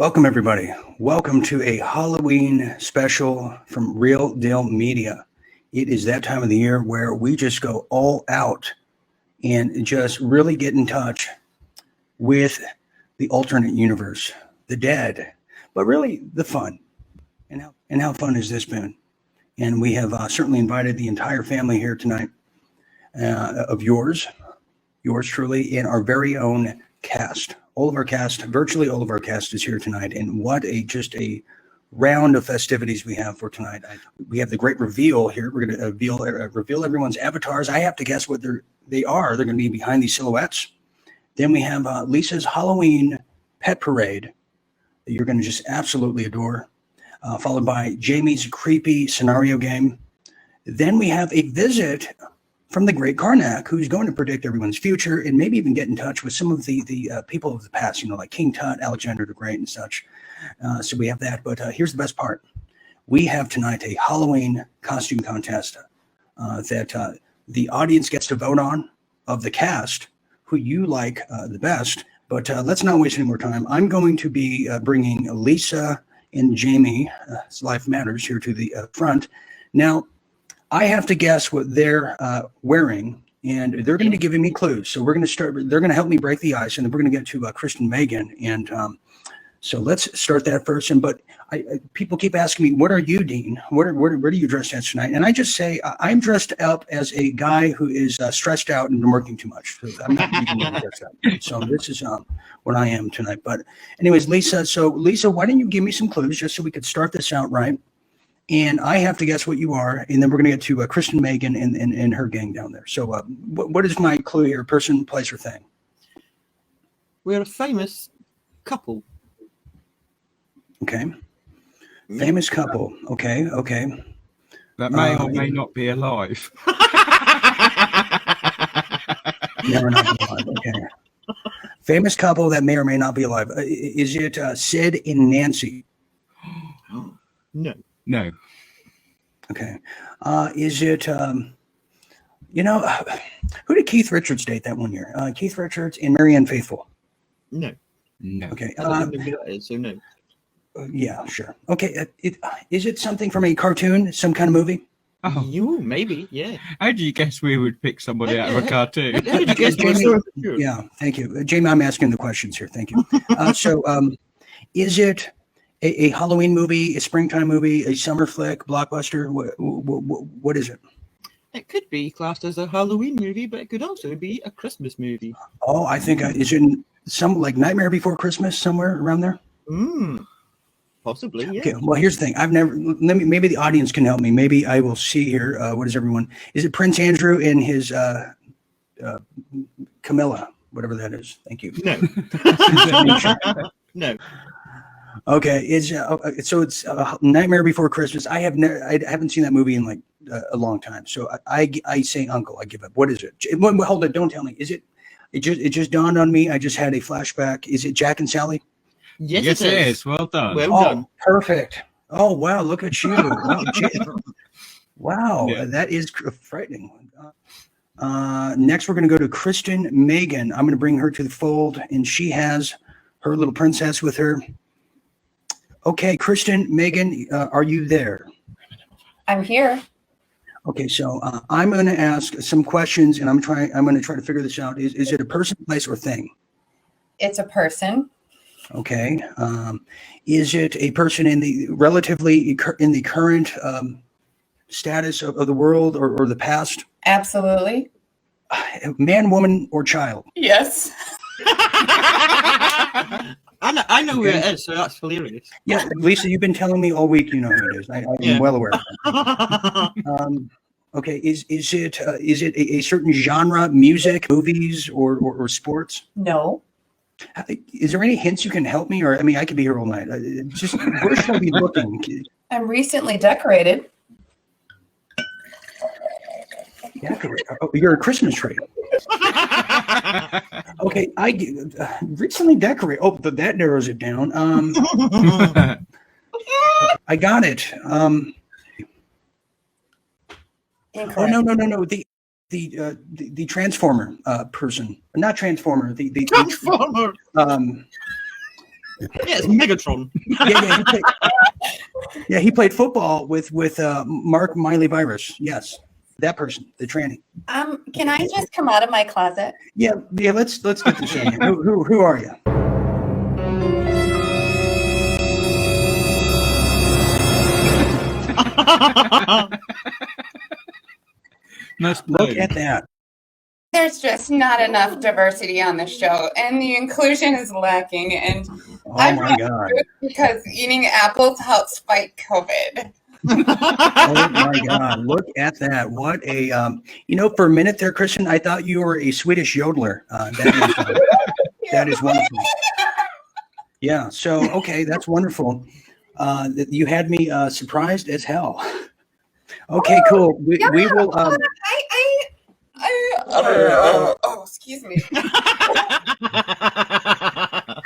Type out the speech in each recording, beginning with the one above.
Welcome, everybody. Welcome to a Halloween special from Real Deal Media. It is that time of the year where we just go all out and just really get in touch with the alternate universe, the dead, but really the fun. And how fun has this been? And we have certainly invited the entire family here tonight of yours truly, and our very own cast. All of our cast, virtually all of our cast is here tonight. And what just a round of festivities we have for tonight. We have the great reveal here. We're going to reveal everyone's avatars. I have to guess what they are. They're going to be behind these silhouettes. Then we have Lisa's Halloween pet parade that you're going to just absolutely adore, followed by Jamie's creepy scenario game. Then we have a visit from the great Karnak, who's going to predict everyone's future and maybe even get in touch with some of the people of the past, like King Tut, Alexander the Great, and such. So we have that. But here's the best part. We have tonight a Halloween costume contest that the audience gets to vote on of the cast, who you like the best. But let's not waste any more time. I'm going to be bringing Lisa and Jamie, Life Matters, here to the front. Now, I have to guess what they're wearing, and they're going to be giving me clues. So we're going to start. They're going to help me break the ice, and then we're going to get to Kristen Megan. And so let's start that first. But people keep asking me, "What are you, Dean? Where are you dressed as tonight?" And I just say, I'm dressed up as a guy who is stressed out and working too much. So I'm not even dressed up. So this is what I am tonight. But anyways, Lisa. So Lisa, why don't you give me some clues just so we could start this out right? And I have to guess what you are, and then we're going to get to Kristen Megan and her gang down there. So what is my clue here? Person, place, or thing? We're a famous couple. Okay. Famous couple. Okay. That may or may not be alive. Never not be alive. Okay. Famous couple that may or may not be alive. Is it Sid and Nancy? No. Okay. Is it, who did Keith Richards date that one year? Keith Richards and Marianne Faithfull? No. Okay. I don't know who that is, so no. Yeah, sure. Okay. Is it something from a cartoon, some kind of movie? Oh, You maybe, yeah. how do you guess we would pick somebody out of a cartoon? How did you guess Jamie, Jamie? yeah, thank you. Jamie, I'm asking the questions here. Thank you. So is it a Halloween movie, a springtime movie, a summer flick, blockbuster? What is it? It could be classed as a Halloween movie, but it could also be a Christmas movie. Oh, I think is it some like Nightmare Before Christmas, somewhere around there? Possibly, yeah. Okay. Well, here's the thing. Maybe the audience can help me. Maybe I will see here. What is everyone? Is it Prince Andrew and his Camilla, whatever that is? Thank you. No. No. Okay. So it's Nightmare Before Christmas. I haven't seen that movie in like a long time. So I say Uncle. I give up. What is it? Hold it. Don't tell me. Is it? It just dawned on me. I just had a flashback. Is it Jack and Sally? Yes, it is. Well done. Well done. Perfect. Oh, wow. Look at you. Wow. Yeah. That is frightening. Next, we're going to go to Kristen Megan. I'm going to bring her to the fold, and she has her little princess with her. Okay, Kristen Megan, are you there? I'm here. Okay, so I'm going to ask some questions, and I'm going to try to figure this out. Is it a person, place, or thing? It's a person. Okay. Is it a person in the current status of the world or the past? Absolutely. Man, woman, or child? Yes. I know who it is, so that's hilarious. Yeah, Lisa, you've been telling me all week you know who it is. I'm well aware of that. Okay, is it a certain genre, music, movies, or sports? No. Is there any hints you can help me? Or, I mean, I could be here all night. Just where should I be looking? I'm recently decorated. Oh, you're a Christmas tree. Okay, I recently decorated. Oh, that narrows it down. I got it. Incorrect. Oh no. The Transformer person, not Transformer. The Transformer. Yeah, it's Megatron. He played football with Mark Miley Virus. Yes, that person, the tranny. Can I just come out of my closet? Yeah. Let's get this in. Who are you? Look at that. There's just not enough diversity on the show, and the inclusion is lacking. And Oh my God! Because eating apples helps fight COVID. Oh my God! Look at that! What a for a minute there, Kristen, I thought you were a Swedish yodeler. That is wonderful. Yeah. So okay, that's wonderful. You had me surprised as hell. Okay, cool. We will. Excuse me.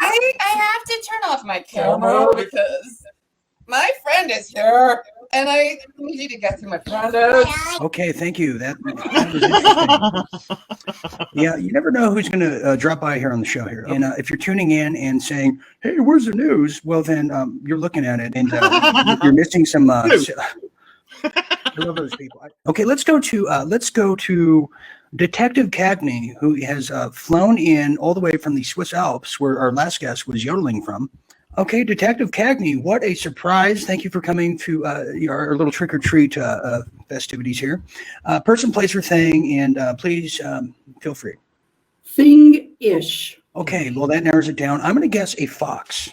I have to turn off my camera because my friend is here, and I need you to guess who my friend is. Okay, thank you. That was interesting. Yeah, you never know who's going to drop by here on the show here. And if you're tuning in and saying, "Hey, where's the news?" Well, then you're looking at it and you're missing some. I love those people. Okay, let's go to Detective Cagney, who has flown in all the way from the Swiss Alps, where our last guest was yodeling from. Okay, Detective Cagney, what a surprise. Thank you for coming to our little trick-or-treat festivities here. Person, place, or thing, and please feel free. Thing-ish. Okay, well, that narrows it down. I'm going to guess a fox.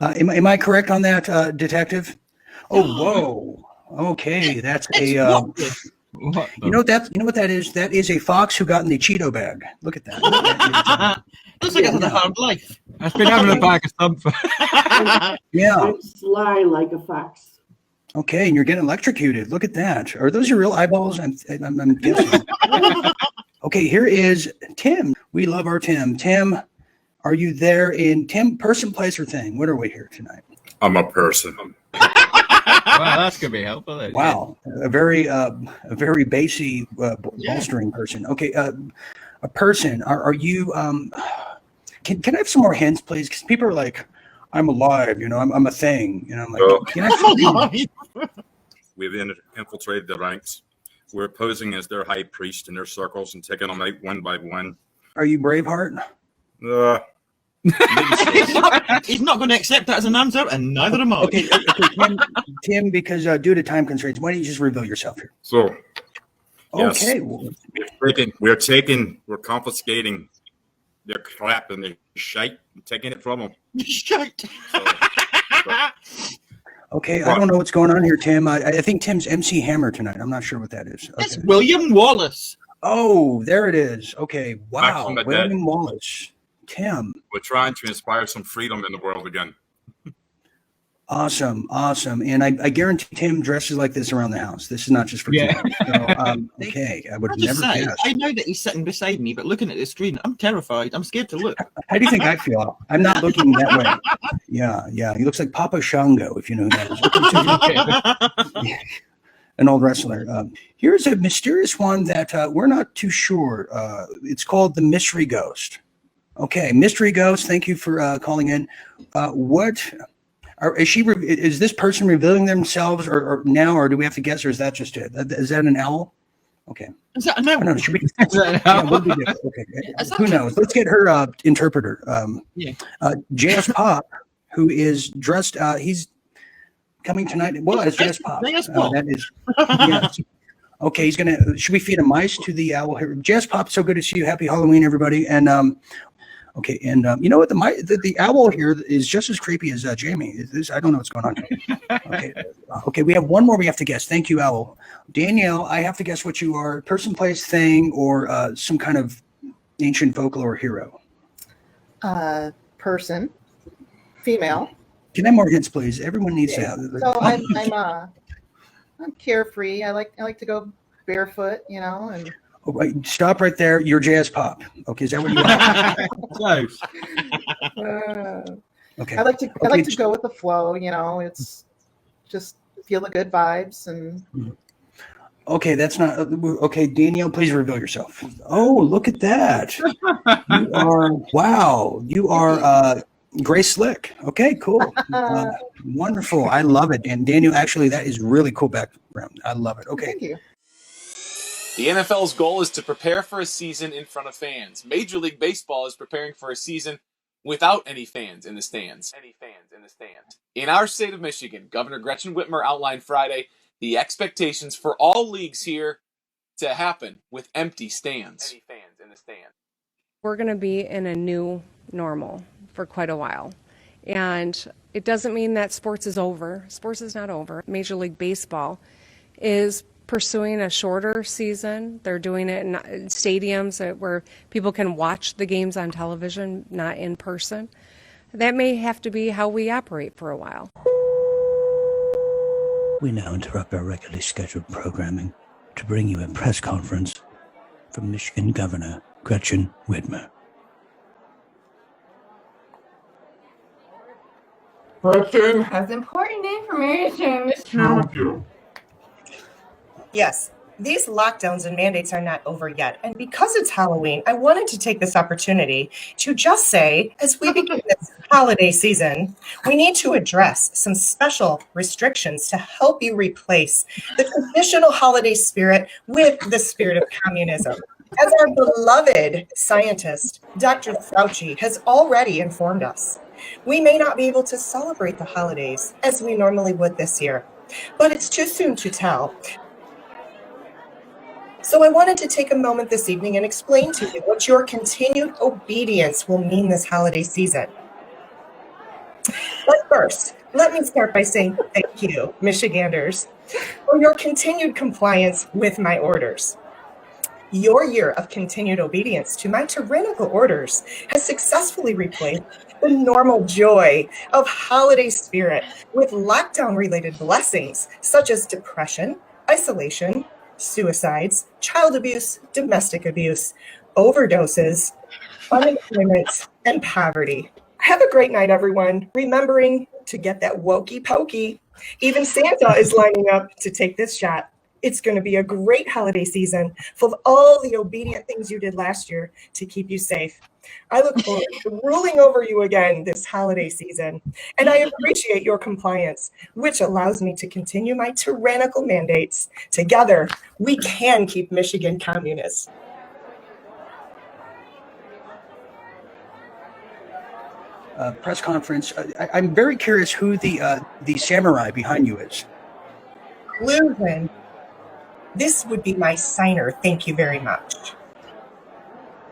Am I correct on that, Detective? Oh, whoa. Okay, that's a. You know what that is? That is a fox who got in the Cheeto bag. Look at that. Looks like it's had a hard life. I've been having a bag of something. Yeah. I'm sly like a fox. Okay, and you're getting electrocuted. Look at that. Are those your real eyeballs? I'm guessing. Okay, here is Tim. We love our Tim. Tim, are you there? In Tim, person, place, or thing? What are we here tonight? I'm a person. Wow, that's gonna be helpful. Wow, a very bassy bolstering person. Okay, a person. Are you? Can I have some more hints, please? Because people are like, I'm alive. I'm a thing. I'm like, can I? We've infiltrated the ranks. We're posing as their high priest in their circles and taking them out one by one. Are you Braveheart? He's not going to accept that as an answer, and neither am I. Okay, Tim, because due to time constraints, why don't you just reveal yourself here? So, yes, okay, we're confiscating their crap and their shite and taking it from them. Shite. Okay, I don't know what's going on here, Tim. I think Tim's MC Hammer tonight. I'm not sure what that is. Okay. It's William Wallace. Oh, there it is. Okay, wow, William William Wallace. Tim. We're trying to inspire some freedom in the world again. Awesome. And I guarantee Tim dresses like this around the house. This is not just for Tim. So, okay, I would never guess. I know that he's sitting beside me, but looking at the screen, I'm terrified. I'm scared to look. How do you think I feel? I'm not looking that way. Yeah. He looks like Papa Shango, if you know who that is. An old wrestler. Here's a mysterious one that we're not too sure. It's called the Mystery Ghost. Okay, Mystery Ghost, thank you for calling in. Is this person revealing themselves or now, or do we have to guess, or is that just it? Is that an owl? Okay. Is that an owl? I don't know. Should we? Okay. Who knows? Let's get her interpreter. JS Pop, who is dressed. He's coming tonight. Well, it's JS Pop. That is. Yes. Okay, should we feed a mice to the owl here? JS Pop, so good to see you. Happy Halloween, everybody. And okay, and you know what? The owl here is just as creepy as Jamie. I don't know what's going on here. Okay, we have one more we have to guess. Thank you, owl. Danielle, I have to guess what you are: person, place, thing, or some kind of ancient folklore hero. Person, female. Can I have more hints, please? Everyone needs to have. So I'm carefree. I like to go barefoot, and. Oh, right, stop right there. You're JS Pop. Okay, is that what you want? Okay. I like to go with the flow. It's just feel the good vibes and. Okay, that's not okay. Danielle, please reveal yourself. Oh, look at that! You are wow. You are Grace Slick. Okay, cool, wonderful. I love it. And Daniel, actually, that is really cool background. I love it. Okay, Thank you. The NFL's goal is to prepare for a season in front of fans. Major League Baseball is preparing for a season without any fans in the stands. In our state of Michigan, Governor Gretchen Whitmer outlined Friday the expectations for all leagues here to happen with empty stands. We're going to be in a new normal for quite a while. And it doesn't mean that sports is over. Sports is not over. Major League Baseball is pursuing a shorter season. They're doing it in stadiums where people can watch the games on television, not in person. That may have to be how we operate for a while. We now interrupt our regularly scheduled programming to bring you a press conference from Michigan Governor Gretchen Whitmer. Gretchen has important information to tell you. Yes, these lockdowns and mandates are not over yet. And because it's Halloween, I wanted to take this opportunity to just say, as we begin this holiday season, we need to address some special restrictions to help you replace the traditional holiday spirit with the spirit of communism. As our beloved scientist, Dr. Fauci, has already informed us, we may not be able to celebrate the holidays as we normally would this year, but it's too soon to tell. So I wanted to take a moment this evening and explain to you what your continued obedience will mean this holiday season. But first, let me start by saying thank you, Michiganders, for your continued compliance with my orders. Your year of continued obedience to my tyrannical orders has successfully replaced the normal joy of holiday spirit with lockdown-related blessings such as depression, isolation, suicides, child abuse, domestic abuse, overdoses, unemployment, and poverty. Have a great night, everyone. Remembering to get that wokey pokey. Even Santa is lining up to take this shot. It's going to be a great holiday season full of all the obedient things you did last year to keep you safe. I look forward to ruling over you again this holiday season, and I appreciate your compliance, which allows me to continue my tyrannical mandates. Together, we can keep Michigan communist. Press conference. I'm very curious who the samurai behind you is. Leuven, this would be my signer. Thank you very much.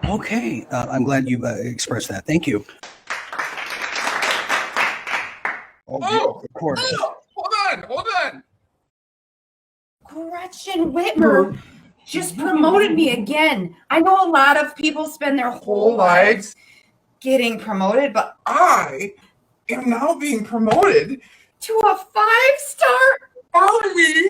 Okay, I'm glad you expressed that. Thank you. Of course. Hold on. Gretchen Whitmer just promoted me again. I know a lot of people spend their whole lives getting promoted, but I am now being promoted to a 5-star Halloween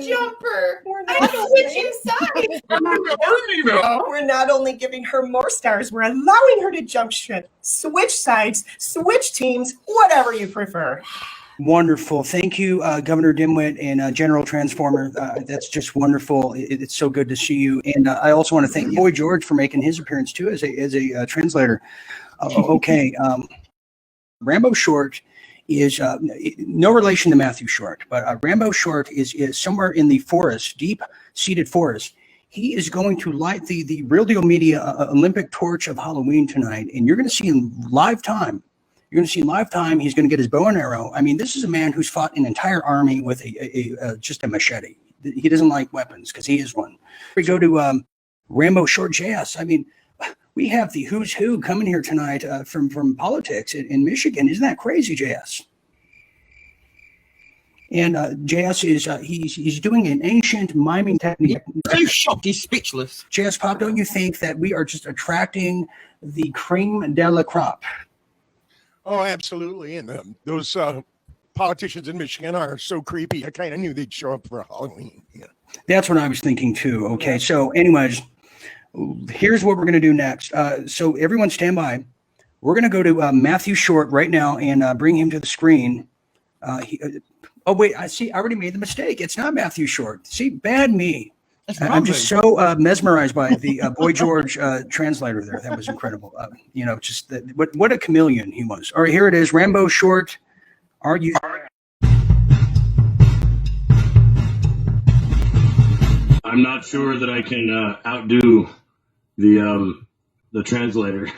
jumper. I'm switching sides. We're not only giving her more stars, we're allowing her to jump ship, switch sides, switch teams, whatever you prefer. Wonderful. Thank you, Governor Dimwit and General Transformer. That's just wonderful. It's so good to see you. And I also want to thank Boy George for making his appearance too as a translator. Okay. Rambo Short is no relation to Matthew Short, but Rambo Short is somewhere in the forest, deep-seated forest. He is going to light the Real Deal Media Olympic torch of Halloween tonight, and you're going to see in live time. You're going to see in live time. He's going to get his bow and arrow. I mean, this is a man who's fought an entire army with just a machete. He doesn't like weapons because he is one. We go to Rambo Short JS. I mean, we have the who's who coming here tonight from politics in Michigan. Isn't that crazy, JS? And JS is he's doing an ancient miming technique. So shocked, he's speechless. JS Pop, don't you think that we are just attracting the cream de la crop? Oh, absolutely. And those politicians in Michigan are so creepy. I kind of knew they'd show up for Halloween. Yeah. That's what I was thinking too. Okay, so anyways, here's what we're going to do next. So everyone stand by. We're going to go to Matthew Short right now and bring him to the screen. Oh wait, I see. I already made the mistake. It's not Matthew Short. See, bad me. It's I'm just so mesmerized by the Boy George translator there. That was incredible. Just what a chameleon he was. All right, here it is. Rambo Short. Are you? I'm not sure that I can outdo the translator.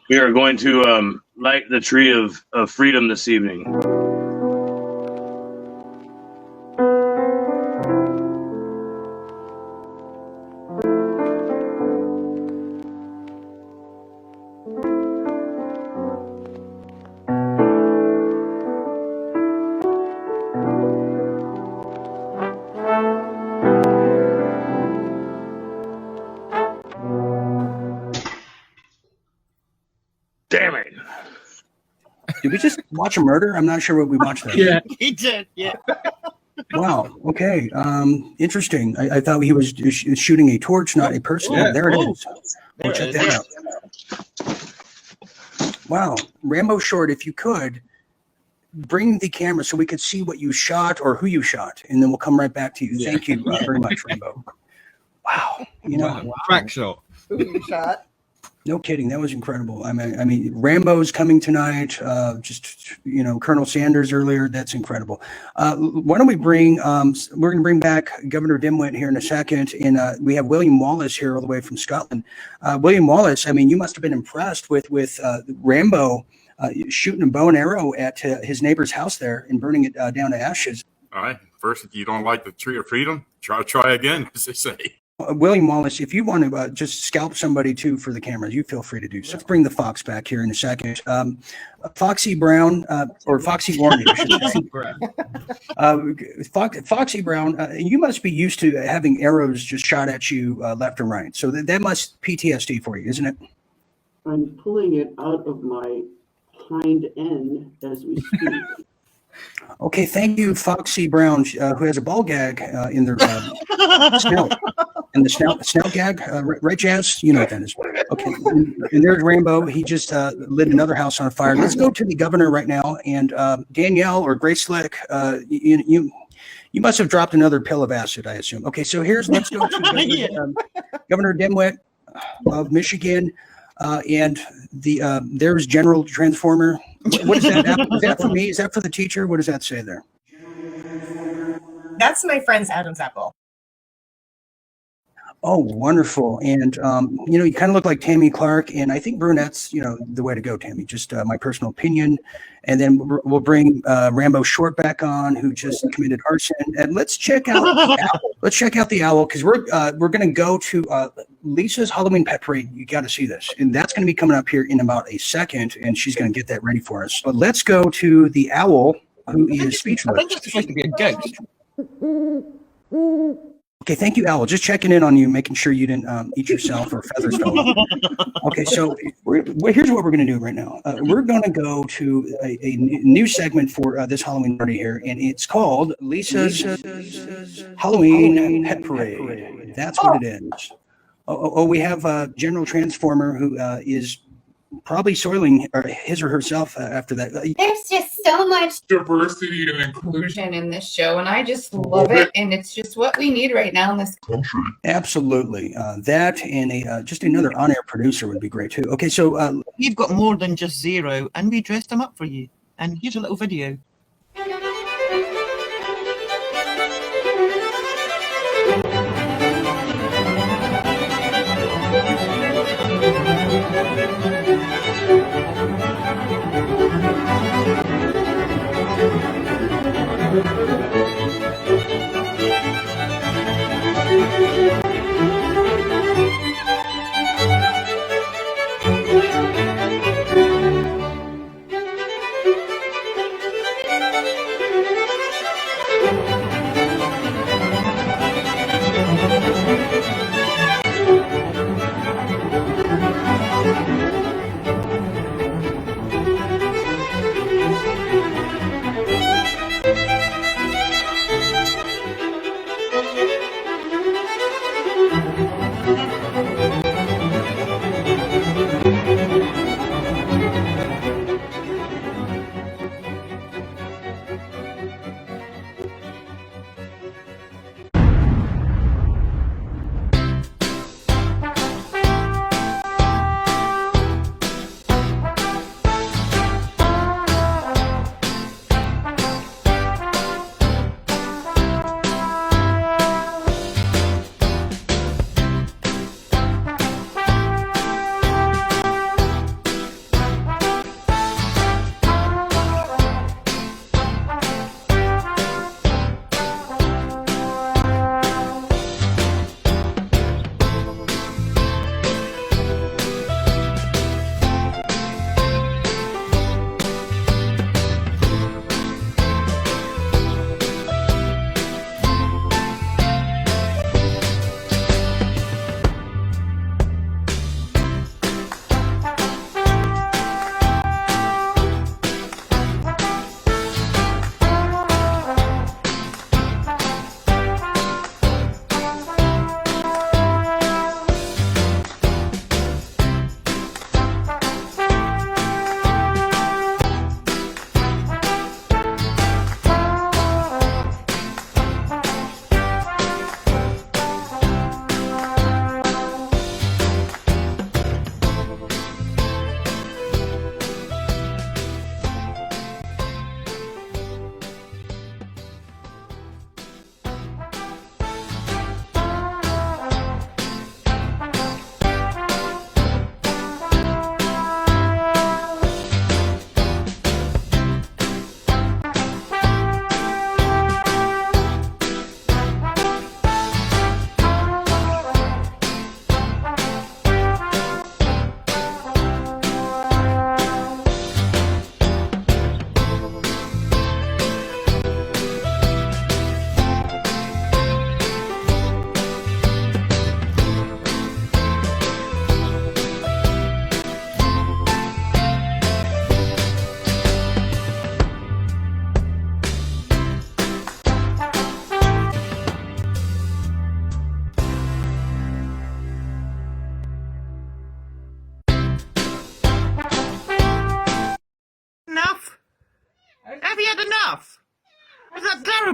We are going to light the tree of freedom this evening. Damn it. Did we just watch a murder? I'm not sure what we watched there. Yeah, he did. Yeah. Wow. Okay. Interesting. I thought he was shooting a torch, not a person. Yeah. There it Oh. is. There Check it that out. Wow. Rambo Short, if you could bring the camera so we could see what you shot or who you shot, and then we'll come right back to you. Yeah. Thank you very much, Rambo. Wow. Crack shot. Who you shot? No kidding. That was incredible. I mean, Rambo's coming tonight. Colonel Sanders earlier. That's incredible. Why don't we bring? We're going to bring back Governor Dimwit here in a second, and we have William Wallace here all the way from Scotland. William Wallace. I mean, you must have been impressed with Rambo shooting a bow and arrow at his neighbor's house there and burning it down to ashes. All right. First, if you don't like the tree of freedom, try again, as they say. William Wallace, if you want to just scalp somebody too for the cameras, you feel free to do so. Let's bring the Fox back here in a second. Foxy Brown, or Foxy Orange, I should say. Foxy Brown, you must be used to having arrows just shot at you left and right. So that must PTSD for you, isn't it? I'm pulling it out of my hind end as we speak. Okay, thank you, Foxy Brown, who has a ball gag in their snout. And the snout gag, right, Jazz? You know what that is. Okay, and there's Rambo. He just lit another house on fire. Let's go to the governor right now. And Danielle or Grace Slick, you must have dropped another pill of acid, I assume. Okay, so let's go to Governor Dimwit of Michigan. And there's General Transformer. What is that? Is that for me? Is that for the teacher? What does that say there? That's my friend's Adam's apple. Oh, wonderful. And, you kind of look like Tammy Clark, and I think brunette's, the way to go, Tammy, just my personal opinion. And then we'll bring Rambo Short back on, who just committed arson. And let's check out the owl. Let's check out the owl, because we're going to go to Lisa's Halloween Pet Parade. You got to see this. And that's going to be coming up here in about a second, and she's going to get that ready for us. But let's go to the owl, who is speechless. I think it's supposed to be a ghost. Okay, thank you, Owl. Just checking in on you, making sure you didn't eat yourself or feathers fell off. Okay, so here's what we're going to do right now. We're going to go to a new segment for this Halloween party here, and it's called Lisa's Halloween Pet Parade. That's what it is. We have General Transformer, who is probably soiling his or herself after that. There's just so much diversity and inclusion in this show, and I just love it. And it's just what we need right now in this country. Absolutely. That and just another on-air producer would be great too. Okay, so we've got more than just Zero, and we dressed him up for you. And here's a little video.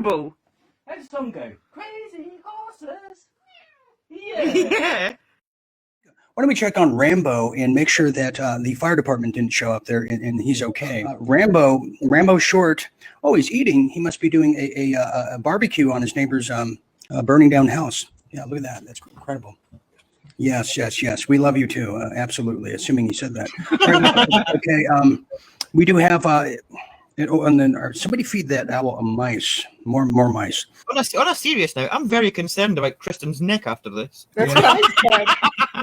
adorable. How's the song go? Crazy horses. Yeah. Why don't we check on Rambo and make sure that the fire department didn't show up there and he's okay. Rambo Short. Oh, he's eating. He must be doing a barbecue on his neighbor's burning down house. Yeah, look at that. That's incredible. Yes. We love you too. Absolutely. Assuming he said that. Okay. We do have. And then somebody feed that owl a mice. More mice. On a serious note, I'm very concerned about Kristen's neck after this. That's what I said.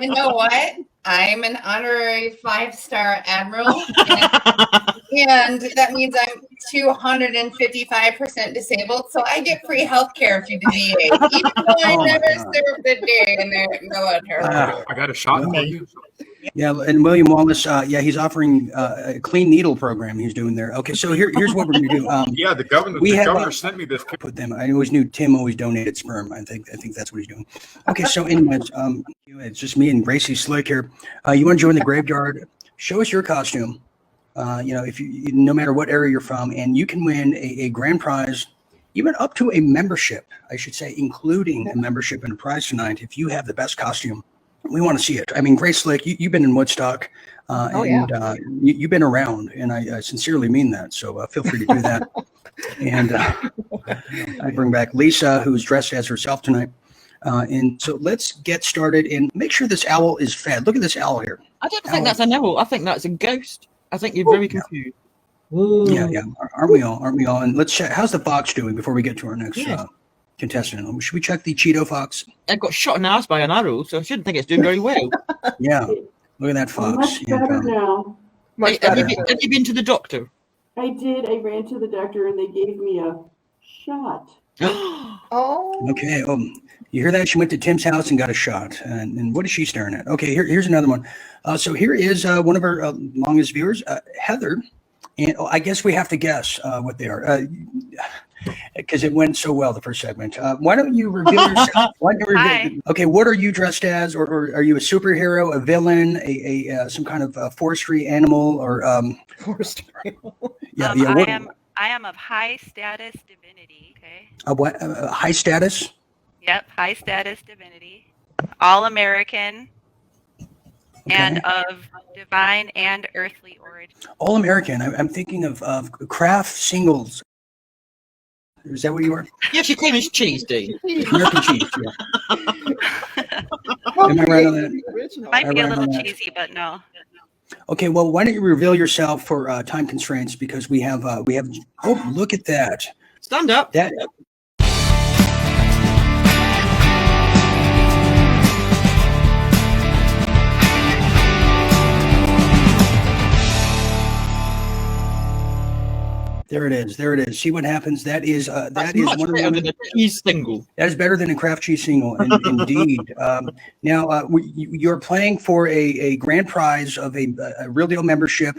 You know what? I'm an honorary 5-star admiral, and that means I'm 255% disabled, so I get free health care through the VA, even though I never served a day in the military. I got a shot for you. Yeah, and William Wallace, he's offering a clean needle program he's doing there. Okay, so here's what we're going to do. Yeah, the governor sent me this. Put them. I always knew Tim always donated sperm. I think that's what he's doing. Okay, so anyways, it's just me and Gracie Slick here. You want to join the graveyard? Show us your costume. If you, no matter what area you're from, and you can win a grand prize, even up to a membership, I should say, including a membership and a prize tonight. If you have the best costume, we want to see it. I mean, Grace Slick, you've been in Woodstock, you've been around, and I sincerely mean that. So feel free to do that. And I bring back Lisa, who's dressed as herself tonight. And so let's get started and make sure this owl is fed. Look at this owl here. I don't think that's an owl. I think that's a ghost. I think you're very confused. Yeah. Aren't we all? And let's check. How's the fox doing before we get to our next contestant? Should we check the Cheeto fox? It got shot in the ass by an arrow, so I shouldn't think it's doing very well. Yeah. Look at that fox. Much better now. Much better. Have you been to the doctor? I did. I ran to the doctor and they gave me a shot. Oh. Okay. You hear that? She went to Tim's house and got a shot. And what is she staring at? Okay, here's another one. So here is one of our longest viewers, Heather. And I guess we have to guess what they are because it went so well, the first segment. Why don't you reveal yourself? Hi. Okay, what are you dressed as? Or are you a superhero, a villain, a some kind of forestry animal? Or forestry I am of high status divinity. Okay. What? High status? Yep, high status divinity, all American, and of divine and earthly origin. All American. I'm thinking of Kraft singles. Is that what you are? Yes, you claim it's cheese, Dean. American cheese. Yeah. Am I right on that? Might be a little cheesy, but no. Okay, well, why don't you reveal yourself for time constraints, because we have. Oh, look at that! Stand up. That. There it is. See what happens. That is Wonder Woman. Than a cheese single. That is better than a Kraft cheese single, indeed. Now you're playing for a grand prize of a Real Deal membership,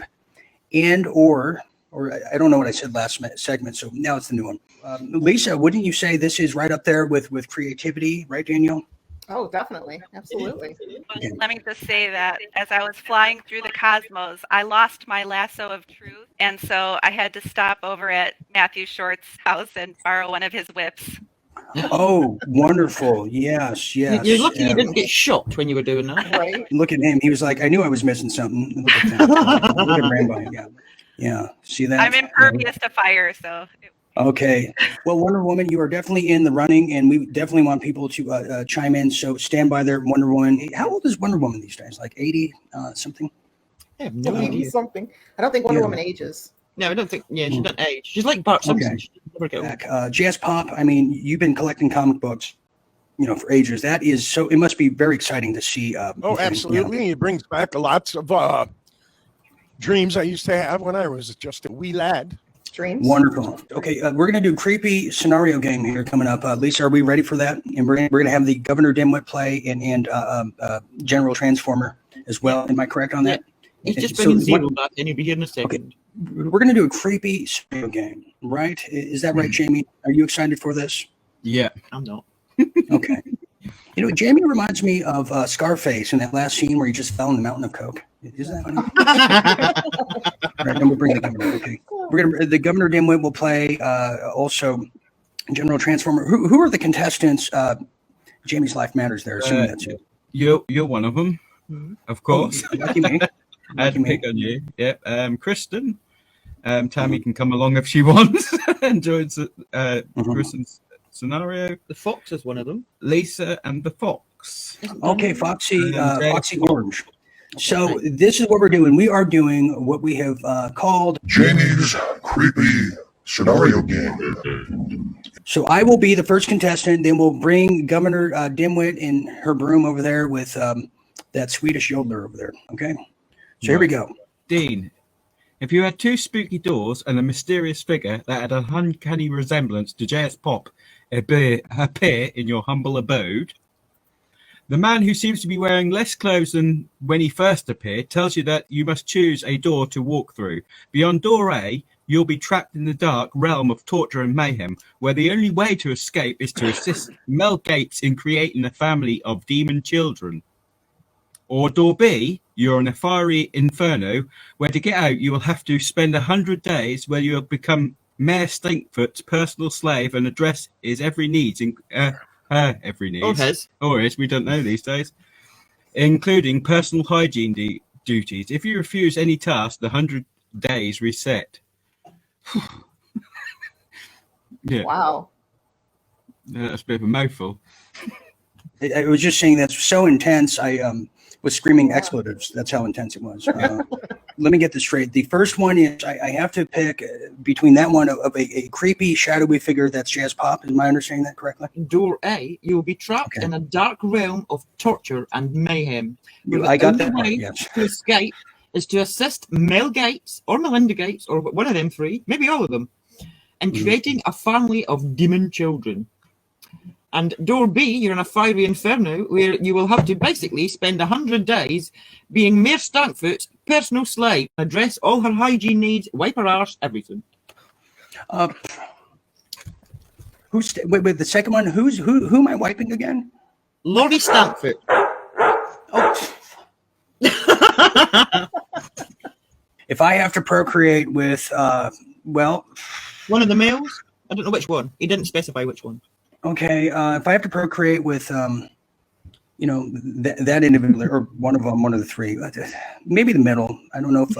and or I don't know what I said last segment, so now it's the new one. Lisa, wouldn't you say this is right up there with creativity, right, Danielle? Oh, definitely. Absolutely. Okay. Let me just say that as I was flying through the cosmos, I lost my lasso of truth. And so I had to stop over at Matthew Short's house and borrow one of his whips. Oh, wonderful. Yes. You're lucky you didn't get shot when you were doing that. Right. Look at him. He was like, I knew I was missing something. Look at that. Look at Rambo. Yeah. See that? I'm impervious to fire, so... Okay. Well, Wonder Woman, you are definitely in the running, and we definitely want people to chime in. So stand by there, Wonder Woman. How old is Wonder Woman these days? Like 80 something? I have no idea. Something. I don't think Wonder Woman ages. No, I don't think. Yeah, she doesn't age. She's like Bart Simpson. Okay. Jazz Pop. I mean, you've been collecting comic books, for ages. That is so. It must be very exciting to see. Absolutely. It brings back lots of dreams I used to have when I was just a wee lad. Dreams. Wonderful. Okay, we're going to do creepy scenario game here coming up. Lisa, are we ready for that? And we're going to have the Governor Dimwit play and General Transformer as well. Am I correct on that? He's just been zeroed back, and he'll be here in a second. Okay. We're going to do a creepy scenario game, right? Is that right, Jamie? Are you excited for this? Yeah. I'm not. Okay. Jamie reminds me of Scarface in that last scene where he just fell in the mountain of coke. Isn't that funny? All right, then we'll bring the governor. Okay, the Governor Dimwit will play. Also, General Transformer. Who are the contestants? Jamie's Life Matters there. Assuming that's it. You're one of them, of course. Oh, lucky me. I had to pick on you. Yep. Kristen. Tammy can come along if she wants and joins Kristen's scenario. The Fox is one of them. Lisa and the Fox. Okay, Foxy Orange. So this is what we're doing. We are doing what we have called Jamie's Creepy Scenario Game. So I will be the first contestant. Then we'll bring Governor Dimwit in her broom over there with that Swedish yodeler over there. Okay. So here we go. Dean, if you had two spooky doors and a mysterious figure that had an uncanny resemblance to J.S. Pop appear in your humble abode, the man who seems to be wearing less clothes than when he first appeared tells you that you must choose a door to walk through. Beyond door A, you'll be trapped in the dark realm of torture and mayhem, where the only way to escape is to assist Mel Gates in creating a family of demon children. Or door B, you're in a fiery inferno, where to get out you will have to spend 100 days where you have become Mayor Stinkfoot's personal slave and address his every needs, every needs. Or his, we don't know these days, including personal hygiene duties. If you refuse any task, the 100 days reset. Yeah. Wow. That's a bit of a mouthful. I was just saying that's so intense. I was screaming expletives. That's how intense it was. Let me get this straight. The first one is I have to pick between that one of a creepy, shadowy figure that's Jazz Pop. Am I understanding that correctly? Door A, you will be trapped in a dark realm of torture and mayhem. I got that way yes. to escape is to assist Mel Gates or Melinda Gates or one of them three, maybe all of them, in creating a family of demon children. And door B, you're in a fiery inferno where you will have to basically spend 100 days being Mayor Stankfoot's personal slave, address all her hygiene needs, wipe her arse, everything. Wait, the second one, who am I wiping again? Laurie Stankfoot. Oh. If I have to procreate with, one of the males? I don't know which one. He didn't specify which one. Okay, if I have to procreate with, that individual or one of them, one of the three, maybe the middle. I don't know if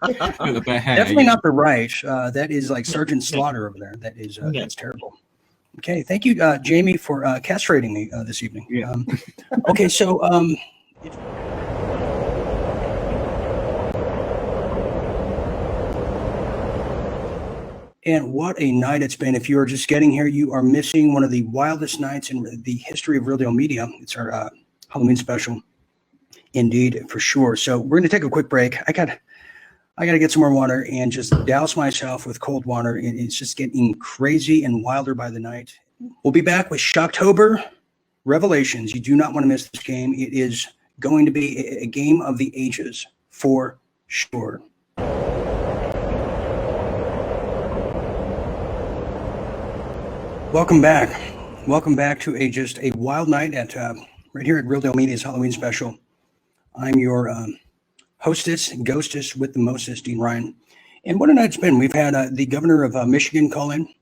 definitely not the right. That is like Sergeant Slaughter over there. That is that's terrible. Okay, thank you, Jamie, for castrating me this evening. Yeah. Okay, so and what a night it's been. If you are just getting here, you are missing one of the wildest nights in the history of Real Deal Media. It's our Halloween special. Indeed, for sure. So we're going to take a quick break. I got to get some more water and just douse myself with cold water. It's just getting crazy and wilder by the night. We'll be back with Shocktober Revelations. You do not want to miss this game. It is going to be a game of the ages for sure. Welcome back. Welcome back to just a wild night at right here at Real Deal Media's Halloween special. I'm your hostess, ghostess with the mostest, Dean Ryan. And what a night it's been. We've had the governor of Michigan call in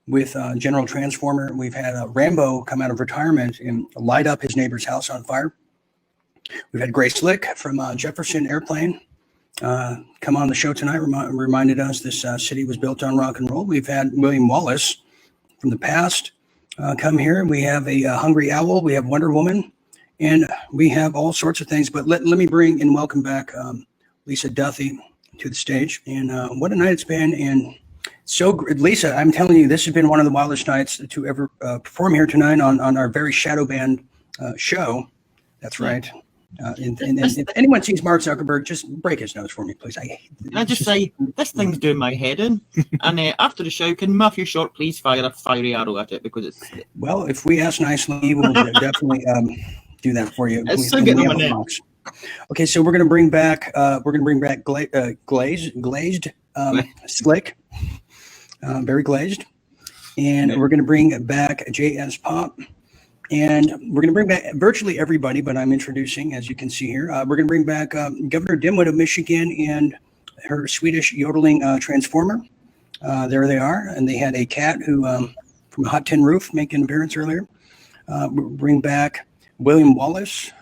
with General Transformer. We've had Rambo come out of retirement and light up his neighbor's house on fire. We've had Grace Slick from Jefferson Airplane come on the show tonight, reminded us this city was built on rock and roll. We've had William Wallace from the past come here. We have a Hungry Owl. We have Wonder Woman. And we have all sorts of things. But let me bring and welcome back Lisa Duthie to the stage. And what a night it's been. And so, Lisa, I'm telling you, this has been one of the wildest nights to ever perform here tonight on our very shadow band show. That's right. And if anyone sees Mark Zuckerberg, just break his nose for me, please. I just say, this thing's doing my head in. And after the show, can Matthew Short please fire a fiery arrow at it? Because it's... Well, if we ask nicely, we'll definitely do that for you. It's still getting on my neck. Okay, so we're going to bring back glazed slick, very glazed. And we're going to bring back J.S. Pop. And we're going to bring back virtually everybody, but I'm introducing, as you can see here, we're going to bring back Governor Dimwit of Michigan and her Swedish yodeling transformer. There they are. And they had a cat who, from a Hot Tin Roof, make an appearance earlier. Bring back William Wallace.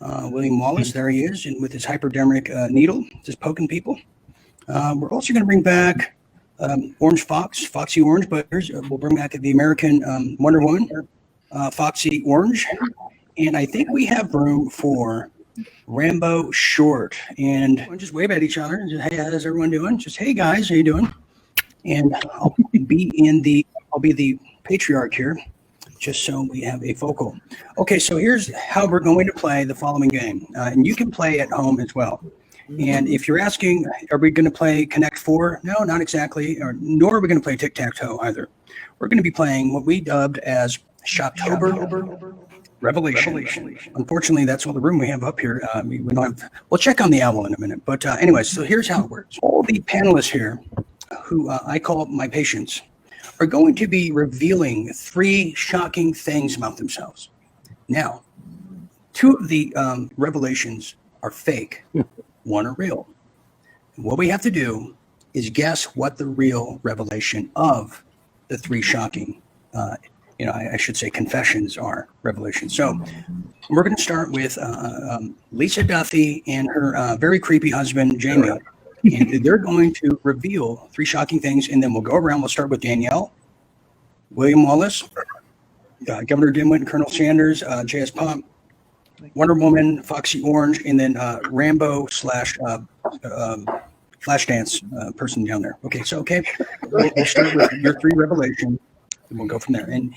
There he is, and with his hypodermic needle, just poking people. We're also going to bring back Orange Fox, Foxy Orange, but we'll bring back the American Wonder Woman, Foxy Orange. And I think we have room for Rambo Short. And we'll just wave at each other. Just, hey, how's everyone doing? Just, hey, guys, how you doing? And I'll be the patriarch here, just so we have a focal. Okay, so here's how we're going to play the following game. And you can play at home as well. And if you're asking, are we going to play Connect 4? No, not exactly. Nor are we going to play Tic-Tac-Toe either. We're going to be playing what we dubbed as Shocktober Revelation. Unfortunately, that's all the room we have up here. We don't have. We'll check on the owl in a minute. But anyway, so here's how it works. All the panelists here, who I call my patients, are going to be revealing 3 shocking things about themselves. Now, 2 of the revelations are fake. 1 are real. And what we have to do is guess what the real revelation of the 3 shocking, I should say confessions are revelations. So we're going to start with Lisa Duffy and her very creepy husband, Jamie. And they're going to reveal 3 shocking things, and then we'll go around. We'll start with Danielle, William Wallace, Governor Dimwit and Colonel Sanders, J.S. Pop, Wonder Woman, Foxy Orange, and then Rambo / Flashdance person down there. Okay, so we'll start with your 3 revelations, and we'll go from there. And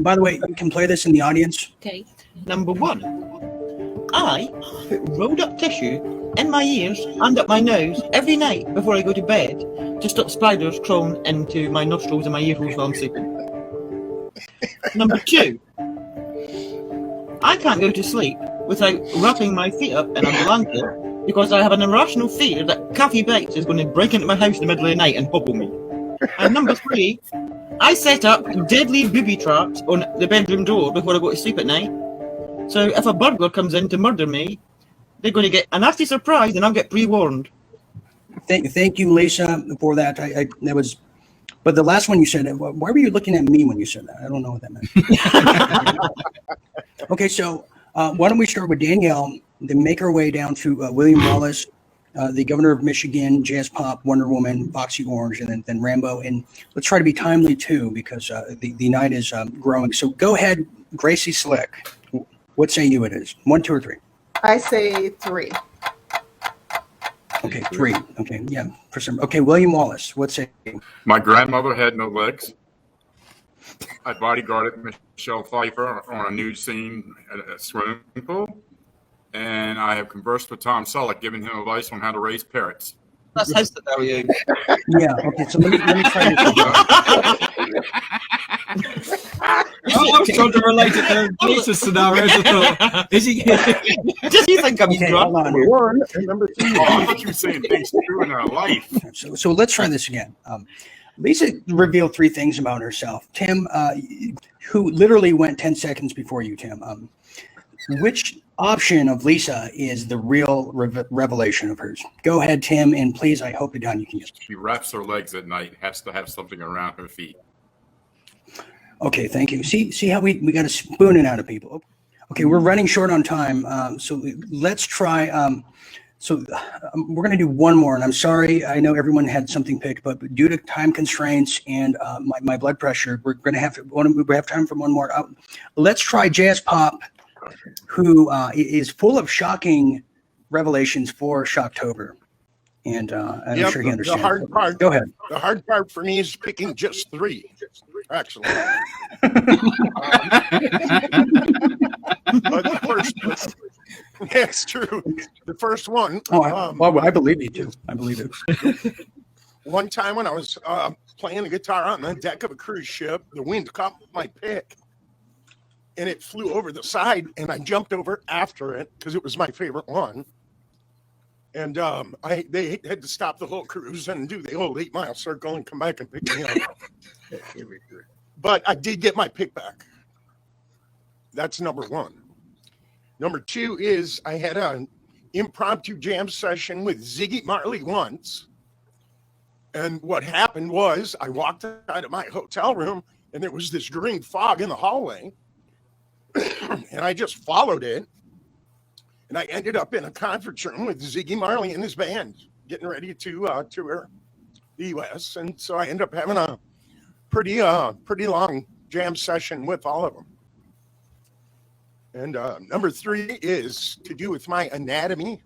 by the way, you can play this in the audience. Okay. Number 1, I put rolled up tissue in my ears and up my nose every night before I go to bed to stop spiders crawling into my nostrils and my ear holes while I'm sleeping. Number 2, I can't go to sleep without wrapping my feet up in a blanket because I have an irrational fear that Kathy Bates is going to break into my house in the middle of the night and hobble me. And number 3, I set up deadly booby traps on the bedroom door before I go to sleep at night. So if a burglar comes in to murder me, they're going to get a nasty surprise and I'll get pre-warned. Thank you, Lisa, for that. That was, but the last one you said, why were you looking at me when you said that? I don't know what that meant. Okay, so why don't we start with Danielle, then make our way down to William Wallace, the governor of Michigan, J.S. Pop, Wonder Woman, Foxy Orange, and then Rambo. And let's try to be timely, too, because the night is growing. So go ahead, Gracie Slick. What say you it is? 1, 2, or 3? I say 3. Okay, 3. Okay, yeah. Okay, William Wallace, what say you? My grandmother had no legs. I bodyguarded Michelle Pfeiffer on a nude scene at a swimming pool. And I have conversed with Tom Selleck, giving him advice on how to raise parrots. That's his scenario. Yeah, okay, so let me try this. I was trying to relate it to Lisa's scenarios. I thought, is he? Does he think I'm drunk? Number 1 and number 2. I thought you were saying things true in our life. So let's try this again. Lisa revealed 3 things about herself. Tim, who literally went 10 seconds before you, Tim. Which option of Lisa is the real revelation of hers? Go ahead, Tim, and please, I hope you're done. You can just. She wraps her legs at night, has to have something around her feet. Okay, thank you. See how we got to spoon it out of people. Okay, we're running short on time, so let's try. We're going to do one more, and I'm sorry. I know everyone had something picked, but due to time constraints and my blood pressure, we're going to have we have time for one more. Let's try J.S. Pop, who is full of shocking revelations for Shocktober, and I'm sure he understands. The hard part. Go ahead. The hard part for me is picking just 3, actually. But the first, that's true. The first one. Well, I believe you too. I believe it. One time when I was playing the guitar on the deck of a cruise ship, the wind caught my pick, and it flew over the side, and I jumped over after it because it was my favorite one. And they had to stop the whole cruise and do the old 8-mile circle and come back and pick me up. But I did get my pick back. That's number 1. Number 2 is I had an impromptu jam session with Ziggy Marley once. And what happened was I walked out of my hotel room and there was this green fog in the hallway. And I just followed it. And I ended up in a conference room with Ziggy Marley and his band getting ready to tour the U.S. And so I ended up having a pretty long jam session with all of them. And number 3 is to do with my anatomy.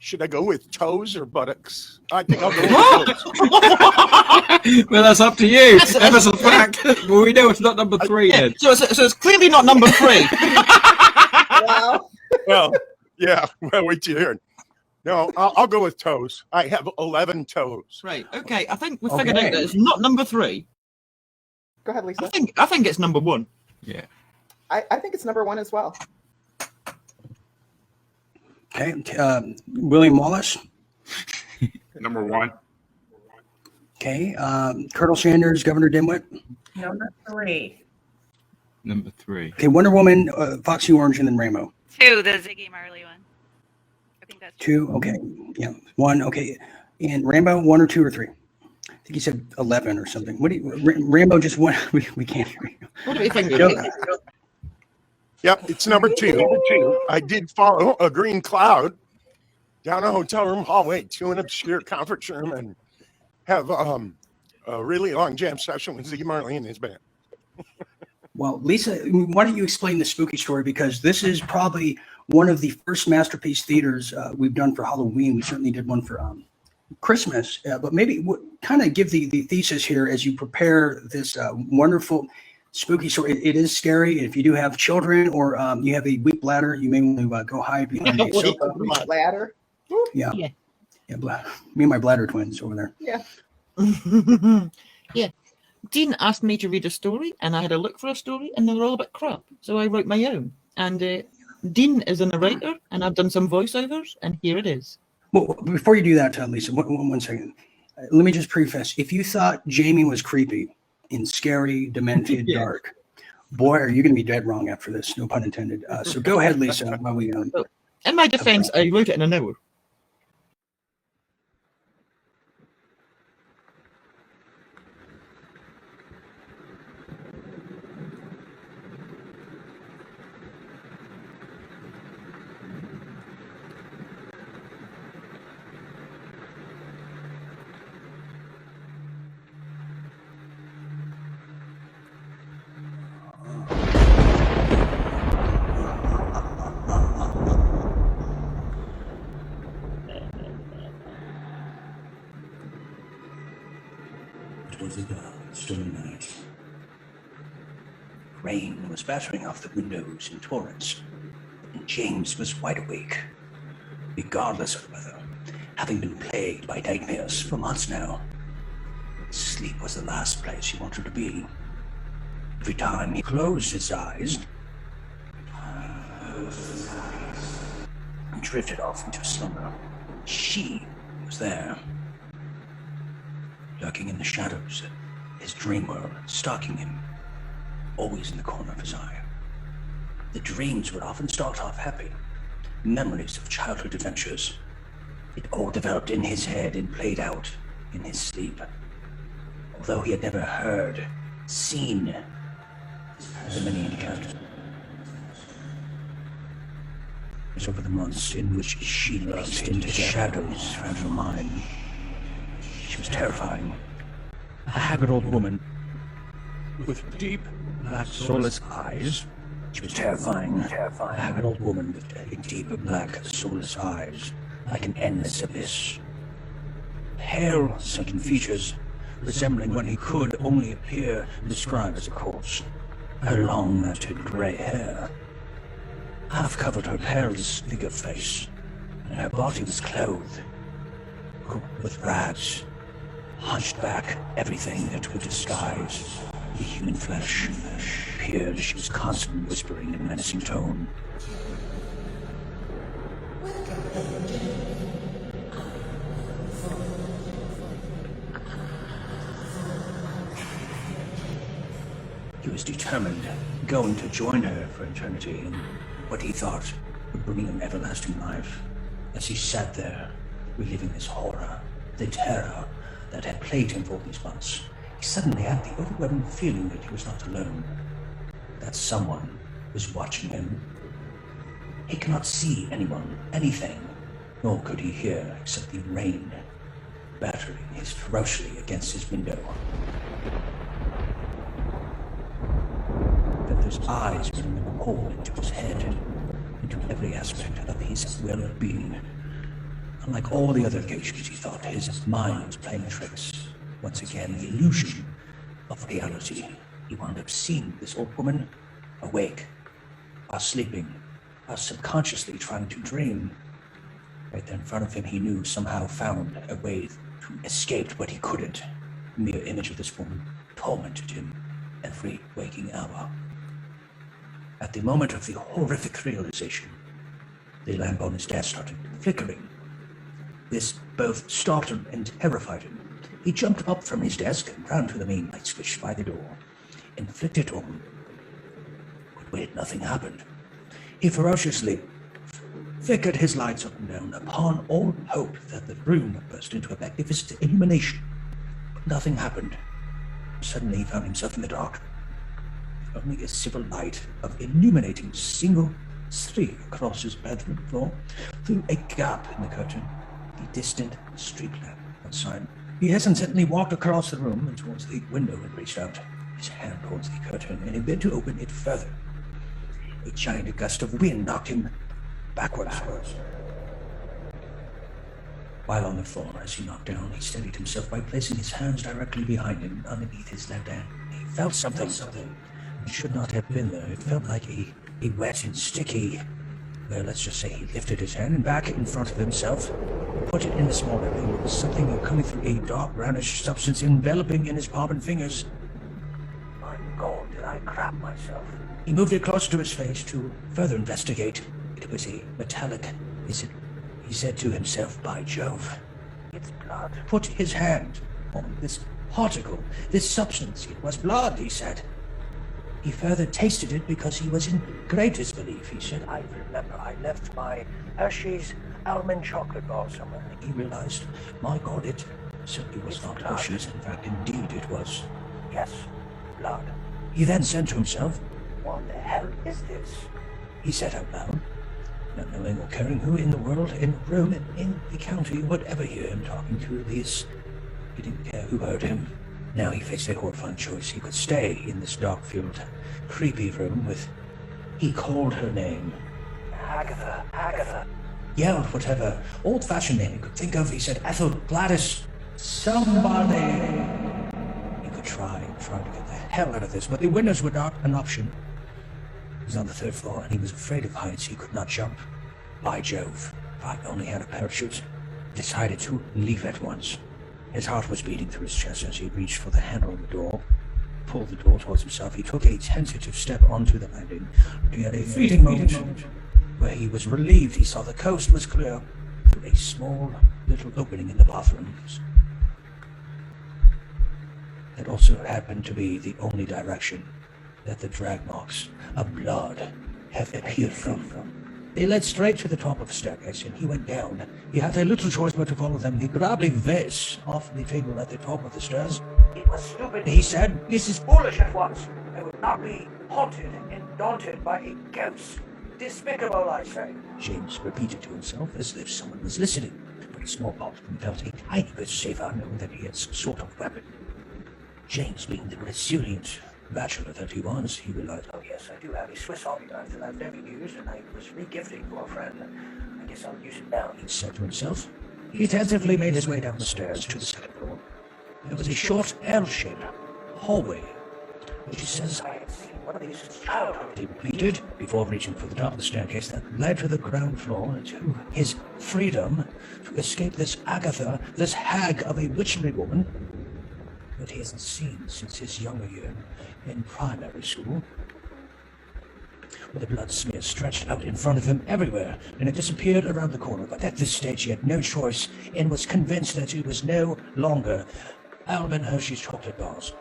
Should I go with toes or buttocks? I think I'll go with toes. Well, that's up to you. That's a fact. Well, we know it's not number 3 then. So it's clearly not number 3. Wow. Well, yeah. Well, wait till you hear it. No, I'll go with toes. I have 11 toes. Right. Okay. I think we figured out that it's not number 3. Go ahead, Lisa. I think it's number 1. Yeah. I think it's number 1 as well. Okay. William Wallace. Number 1. Okay. Colonel Sanders, Governor Dimwit. Number 3. Number 3. Okay. Wonder Woman, Foxy Orange, and then Rainbow. 2, the Ziggy Marley one. I think that's 2. Okay. Yeah. 1. Okay. And Rainbow, 1 or 2 or 3. I think you said 11 or something. What do you? Rainbow just 1. We can't hear you. What do you think? Yep, it's number 2. I did follow a green cloud down a hotel room hallway to an obscure conference room and have a really long jam session with Ziggy Marley and his band. Well, Lisa, why don't you explain the spooky story? Because this is probably one of the first masterpiece theaters we've done for Halloween. We certainly did one for Christmas, but maybe kind of give the thesis here as you prepare this wonderful spooky story. It is scary. If you do have children or you have a weak bladder, you may want to go hide behind a sofa. Bladder. Yeah. Me and my bladder twins over there. Yeah. Yeah. Dean asked me to read a story, and I had a look for a story, and they were all a bit crap. So I wrote my own. And Dean is a narrator, and I've done some voiceovers, and here it is. Well, before you do that, Lisa, one second. Let me just preface. If you thought Jamie was creepy and scary, demented, dark, boy, are you going to be dead wrong after this. No pun intended. So go ahead, Lisa. While we in my defense, I wrote it in an hour. It was a dark, stormy night. Rain was battering off the windows in torrents, and James was wide awake, regardless of the weather, having been plagued by nightmares for months now. Sleep was the last place he wanted to be. Every time he closed his eyes, and drifted off into slumber, she was there, lurking in the shadows, his dream world stalking him, always in the corner of his eye. The dreams would often start off happy, memories of childhood adventures. It all developed in his head and played out in his sleep. Although he had never heard, seen the many encountered. It was over the months in which she lost into shadows around her mind. She was terrifying. A haggard old woman with deep, black, soulless eyes. She was terrifying. A haggard old woman with deep, black, soulless eyes, like an endless abyss. Pale, sunken features, resembling what he could only appear and describe as a corpse. Her long, matted grey hair half covered her perilous figure face, and her body was clothed with rags, hunched back. Everything that would disguise the human flesh appeared. She was constantly whispering in a menacing tone. He was determined, going to join her for eternity in what he thought would bring him everlasting life. As he sat there, reliving this horror, the terror that had plagued him for these months. He suddenly had the overwhelming feeling that he was not alone, that someone was watching him. He cannot see anyone, anything, nor could he hear except the rain battering ferociously against his window. That those eyes were in a hole into his head, into every aspect of his well-being. Unlike all the other occasions, he thought his mind was playing tricks. Once again, the illusion of reality. He wound up seeing this old woman awake, while sleeping, while subconsciously trying to dream. Right there in front of him, he knew somehow found a way to escape, but he couldn't. The mere image of this woman tormented him every waking hour. At the moment of the horrific realization, the lamp on his desk started flickering. This both startled and terrified him. He jumped up from his desk and ran to the main light switch by the door and flicked it on. But wait, nothing happened. He ferociously flickered his lights up and down upon all hope that the room would burst into a magnificent illumination. But nothing happened. Suddenly he found himself in the dark. Only a silver light of illuminating single streak across his bedroom floor through a gap in the curtain, the distant street lamp outside. He hesitantly walked across the room and towards the window and reached out his hand towards the curtain and he bent to open it further. A giant gust of wind knocked him backwards. While on the floor, as he knocked down, he steadied himself by placing his hands directly behind him underneath his left hand. He felt something. It should not have been there. It felt like a wet and sticky, well, let's just say he lifted his hand and back in front of himself, put it in the small area. There was something coming through a dark brownish substance enveloping in his palm and fingers. My God, did I crap myself? He moved it closer to his face to further investigate. It was a metallic, he said to himself, by Jove, it's blood. Put his hand on this particle, this substance. It was blood, he said. He further tasted it because he was in great disbelief. He said, I remember I left my Hershey's almond chocolate bar somewhere. He realized, my God, it certainly was not Hershey's. In fact, indeed it was. Yes, blood. He then said to himself, what the hell is this? He said out loud, not knowing or caring who in the world, in Rome, and in the county would ever hear him talking to these. He didn't care who heard him. Now he faced a horrifying choice. He could stay in this dark-filled, creepy room with... He called her name. Agatha. Yelled whatever old-fashioned name he could think of. He said, Ethel, Gladys, somebody. He could try to get the hell out of this, but the windows were not an option. He was on the 3rd floor, and he was afraid of heights. He could not jump. By Jove, if I only had a parachute. He decided to leave at once. His heart was beating through his chest as he reached for the handle of the door, pulled the door towards himself. He took a tentative step onto the landing. He had a fleeting moment where he was relieved. He saw the coast was clear through a small little opening in the bathrooms. That also happened to be the only direction that the drag marks of blood have appeared from. They led straight to the top of the staircase, and he went down. He had a little choice but to follow them. He grabbed a vase off the table at the top of the stairs. It was stupid, he said. This is foolish at once. I would not be haunted and daunted by a ghost. Despicable, I say. James repeated to himself as if someone was listening. But a small part of him felt a tiny bit safer knowing that he had some sort of weapon. James, being the resilient bachelor that he was, he realized, oh yes, I do have a Swiss Army knife that I've never used, and I was re-gifting for a friend. I guess I'll use it now, he said to himself. He tentatively made his way down the stairs to the 2nd floor. There was a short L-shaped hallway, which he says I had seen one of these since childhood, he repeated, before reaching for the top of the staircase that led to the ground floor to his freedom to escape this Agatha, this hag of a witchery woman that he hasn't seen since his younger year in primary school. With the blood smear stretched out in front of him everywhere, and it disappeared around the corner. But at this stage he had no choice, and was convinced that it was no longer Alvin Hershey's chocolate bars.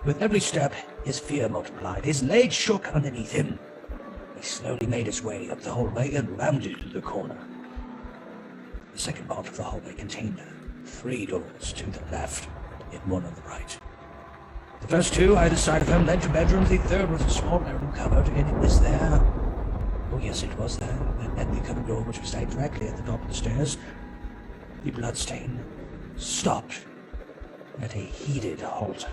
With every step, his fear multiplied. His legs shook underneath him. He slowly made his way up the hallway and rounded the corner. The second part of the hallway contained 3 doors to the left and 1 on the right. The first 2 either side of him led to bedrooms. The third was a small narrow cupboard, and it was there. Oh yes, it was there. At the cupboard door, which was directly at the top of the stairs, the bloodstain stopped at a heated halt.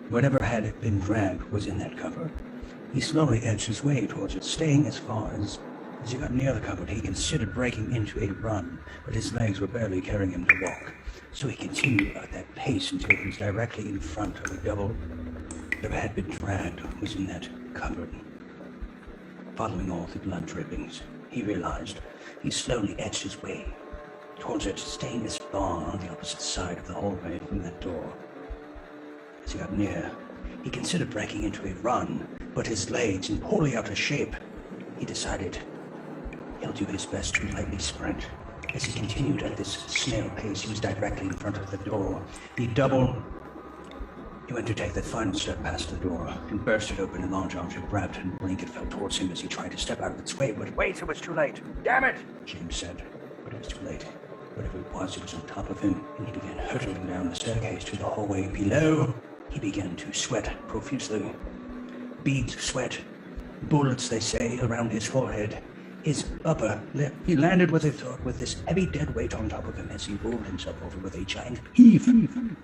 Whatever had been dragged was in that cupboard. He slowly edged his way towards it, staying as far as he got near the cupboard. He considered breaking into a run, but his legs were barely carrying him to walk. So he continued at that pace until he was directly in front of a double. Whatever had been dragged was in that cupboard. Following all the blood drippings, he realized he slowly edged his way towards it, staying as far on the opposite side of the hallway from that door. As he got near, he considered breaking into a run, but his legs in poorly out of shape, he decided he'll do his best to lightly sprint. As he continued at this snail pace, he was directly in front of the door. He went to take that final step past the door and burst it open. A large object grabbed and blanket fell towards him as he tried to step out of its way. But wait, it was too late. Damn it, James said. But it was too late. Whatever it was on top of him, and he began hurtling down the staircase to the hallway below. He began to sweat profusely. Beads of sweat, bullets, they say, around his forehead. His upper lip. He landed with a thought with this heavy dead weight on top of him as he rolled himself over with a giant heave. And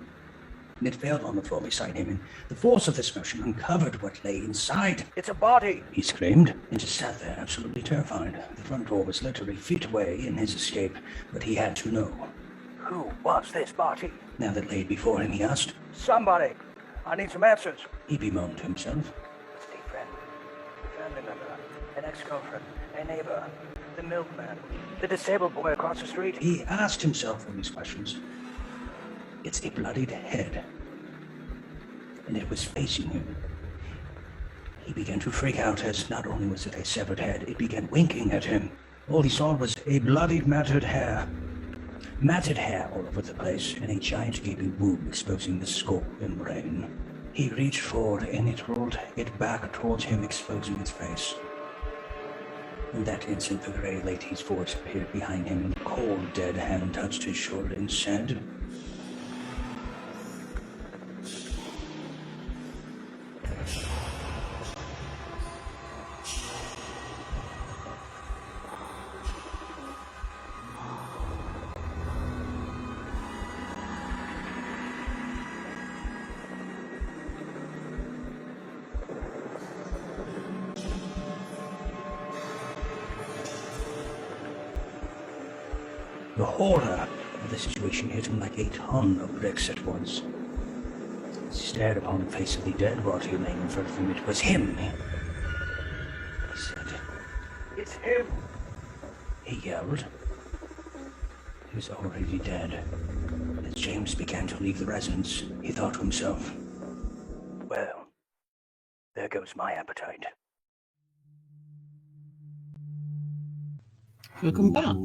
it fell on the floor beside him, and the force of this motion uncovered what lay inside. It's a body, he screamed, and just sat there absolutely terrified. The front door was literally feet away in his escape, but he had to know. Who was this body? Now that lay before him, he asked. Somebody. I need some answers. He bemoaned to himself. A friend, a family member, an ex-girlfriend, a neighbor, the milkman, the disabled boy across the street. He asked himself all these questions. It's a bloodied head, and it was facing him. He began to freak out as not only was it a severed head, it began winking at him. All he saw was a bloodied, matted hair all over the place, and a giant gaping wound exposing the skull and brain. He reached forward, and it rolled it back towards him, exposing its face. In that instant, the gray lady's voice appeared behind him, and a cold, dead hand touched his shoulder and said, the horror of the situation hit him like a ton of bricks at once. He stared upon the face of the dead body laying in front of him. It was him. He said, "It's him!" He yelled. He was already dead. As James began to leave the residence, he thought to himself, well, there goes my appetite. Welcome back.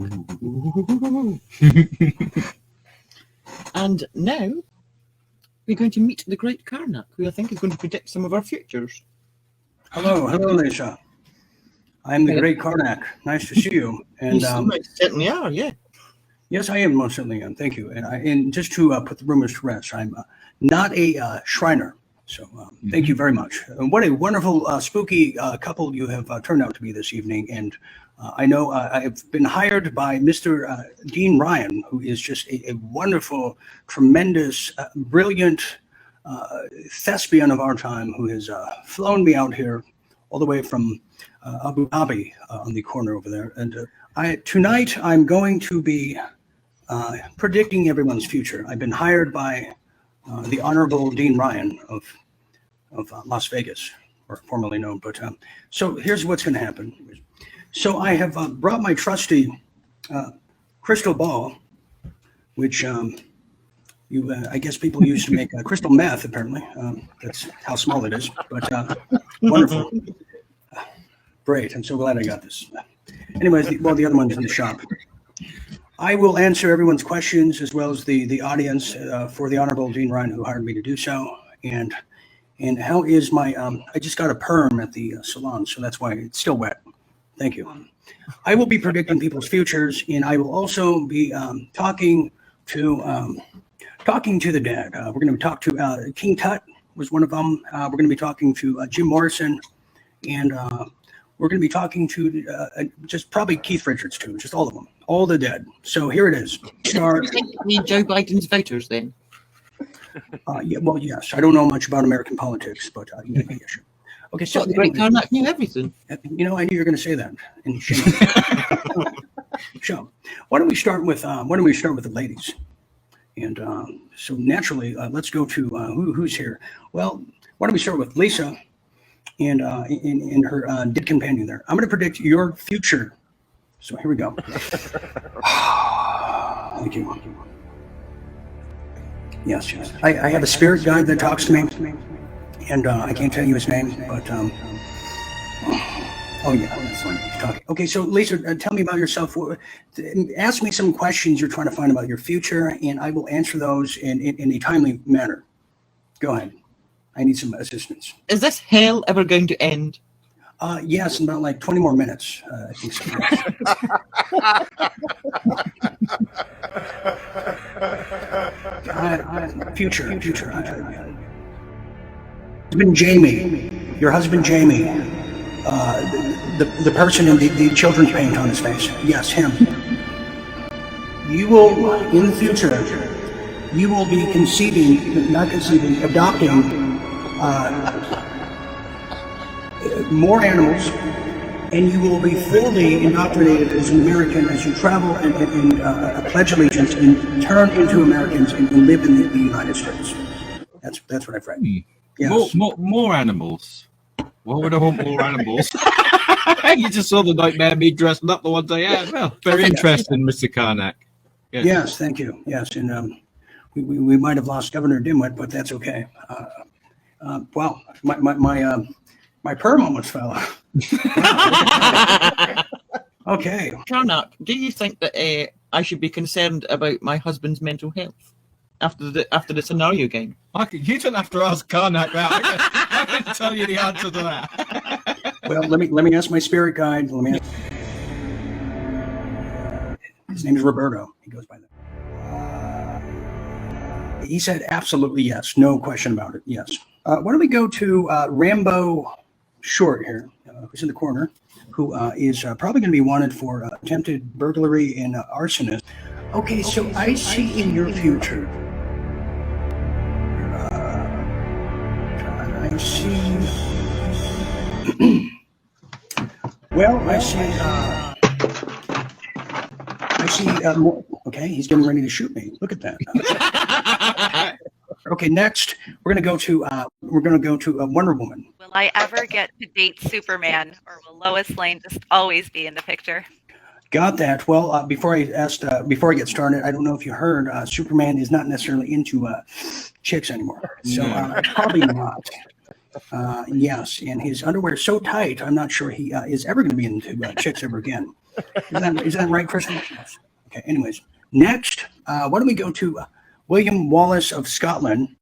And now we're going to meet the great Karnak, who I think is going to predict some of our futures. Hello, Lisa. I'm the great Karnak. Nice to see you. And you certainly are, yeah. Yes, I am, most certainly am. Thank you. And just to put the rumors to rest, I'm not a Shriner. So thank you very much. And what a wonderful, spooky couple you have turned out to be this evening. And I know I've been hired by Mr. Dean Ryan, who is just a wonderful, tremendous, brilliant thespian of our time, who has flown me out here all the way from Abu Dhabi on the corner over there. And tonight I'm going to be predicting everyone's future. I've been hired by the Honorable Dean Ryan of Las Vegas, or formerly known. But so here's what's going to happen. So I have brought my trusty crystal ball, which I guess people use to make crystal meth, apparently. That's how small it is, but wonderful. Great, I'm so glad I got this. Anyways, the other one's in the shop. I will answer everyone's questions as well as the audience for the Honorable Dean Ryan, who hired me to do so. And And how is my, I just got a perm at the salon, so that's why it's still wet. Thank you. I will be predicting people's futures, and I will also be talking to the dead. We're going to talk to King Tut was one of them. We're going to be talking to Jim Morrison, and we're going to be talking to just probably Keith Richards too, just all of them, all the dead. So here it is. You think you need Joe Biden's voters then? Yeah, well, yes. I don't know much about American politics, but yeah, sure. Okay, so the great Karnak knew everything. You know, I knew you were going to say that. And so, why don't we start with the ladies? And so naturally, let's go to who's here. Well, why don't we start with Lisa and her dead companion there. I'm going to predict your future. So here we go. Thank you. Yes. I have a spirit guide that talks to me, and I can't tell you his name, but oh yeah, that's when he's talking. Okay, so Lisa, tell me about yourself. Ask me some questions you're trying to find about your future, and I will answer those in a timely manner. Go ahead. I need some assistance. Is this hell ever going to end? Yes, in about like 20 more minutes. I think so. Future. Husband Jamie, your husband Jamie, the person in the children's paint on his face. Yes, him. You will, in the future, you will be adopting more animals, and you will be fully indoctrinated as an American as you travel and pledge allegiance and turn into Americans and live in the United States. That's what I've read. Yes. More animals. Why would I want more animals? You just saw the nightmare me dressing up the ones I had. Well, very interesting, Mr. Karnak. Yes, thank you. Yes, and we might have lost Governor Dimwit, but that's okay. Wow, my perm almost fell off. Okay. Karnak, do you think that I should be concerned about my husband's mental health after the scenario game? You don't have to ask Karnak that. I can tell you the answer to that. Well, let me ask my spirit guide. His name is Roberto. He goes by that. He said absolutely yes, no question about it. Yes. Why don't we go to Rambo Short here, who's in the corner, who is probably going to be wanted for attempted burglary and arsonist. Okay, so I see in your future. I see. Well, I see. Okay, he's getting ready to shoot me. Look at that. Okay, next we're going to go to Wonder Woman. Will I ever get to date Superman, or will Lois Lane just always be in the picture? Got that. Well, before I get started, I don't know if you heard, Superman is not necessarily into chicks anymore, so probably not. Yes, and his underwear is so tight, I'm not sure he is ever going to be into chicks ever again. Is that right, Kristen? Yes. Okay. Anyways, next, why don't we go to William Wallace of Scotland?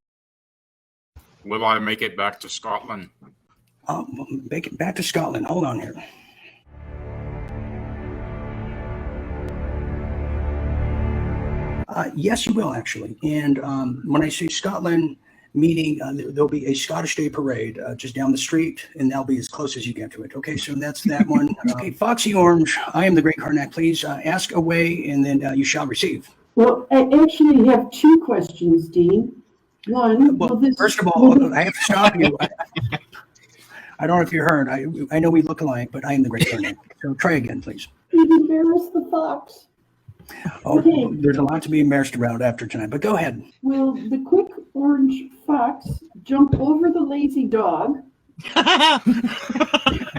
Will I make it back to Scotland? Make it back to Scotland. Hold on here. Yes, you will, actually. And when I say Scotland, meaning there'll be a Scottish Day Parade just down the street, and that'll be as close as you get to it. Okay, so that's that one. Okay, Foxy Orange, I am the Great Karnak. Please ask away, and then you shall receive. Well, I actually have two questions, Dean. One, well, first of all, I have to stop you. I don't know if you heard. I know we look alike, but I am the Great Karnak. So try again, please. You embarrassed the fox. Oh, okay. There's a lot to be embarrassed about after tonight, but go ahead. Will the quick orange fox jump over the lazy dog?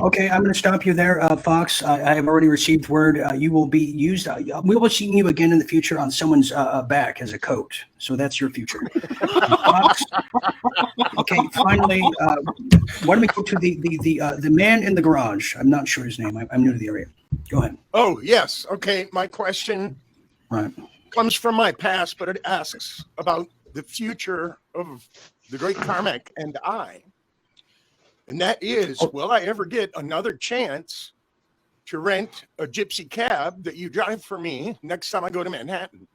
Okay, I'm going to stop you there, Fox. I have already received word. You will be used. We will see you again in the future on someone's back as a coat. So that's your future. Fox. Okay, finally, why don't we go to the man in the garage? I'm not sure his name. I'm new to the area. Go ahead. Oh, yes. Okay, my question comes from my past, but it asks about the future of the Great Karnak and I. And that is, will I ever get another chance to rent a gypsy cab that you drive for me next time I go to Manhattan?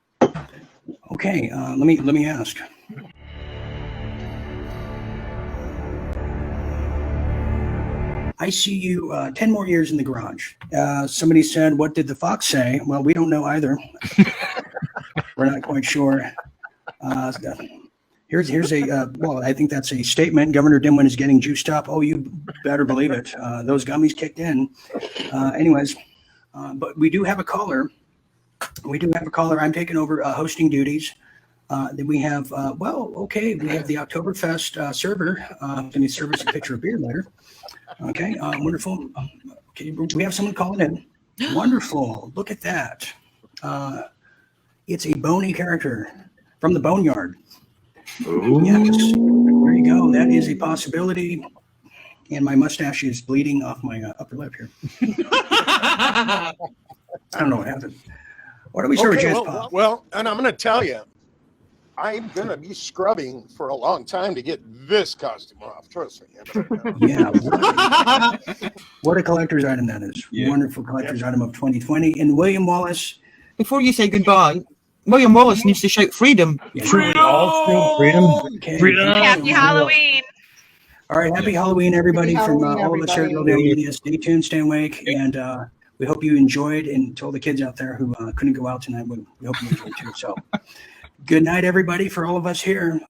Okay, let me ask. I see you 10 more years in the garage. Somebody said, what did the fox say? Well, we don't know either. We're not quite sure. Here's a, well, I think that's a statement. Governor Dimwit is getting juiced up. Oh, you better believe it. Those gummies kicked in. Anyways, but we do have a caller. I'm taking over hosting duties. Then we have, we have the Oktoberfest server. Going to serve us a picture of beer later. Okay, wonderful. Okay, we have someone calling in. Wonderful. Look at that. It's a bony character from the Boneyard. Ooh. Yes, there you go. That is a possibility. And my mustache is bleeding off my upper lip here. I don't know what happened. What do we start with, Jazz Pop? Well, and I'm going to tell you, I'm going to be scrubbing for a long time to get this costume off. Trust me. Yeah. What a collector's item that is. Yeah. Wonderful collector's item of 2020. And William Wallace. Before you say goodbye, William Wallace needs to shout freedom. Yeah. Freedom! Okay. Freedom! Happy Halloween! All right. Happy Halloween, everybody. Happy from Halloween, all of us here at Real Deal Media. Stay tuned, stay awake. And we hope you enjoyed. And to all the kids out there who couldn't go out tonight, we hope you enjoyed too. So good night, everybody, for all of us here.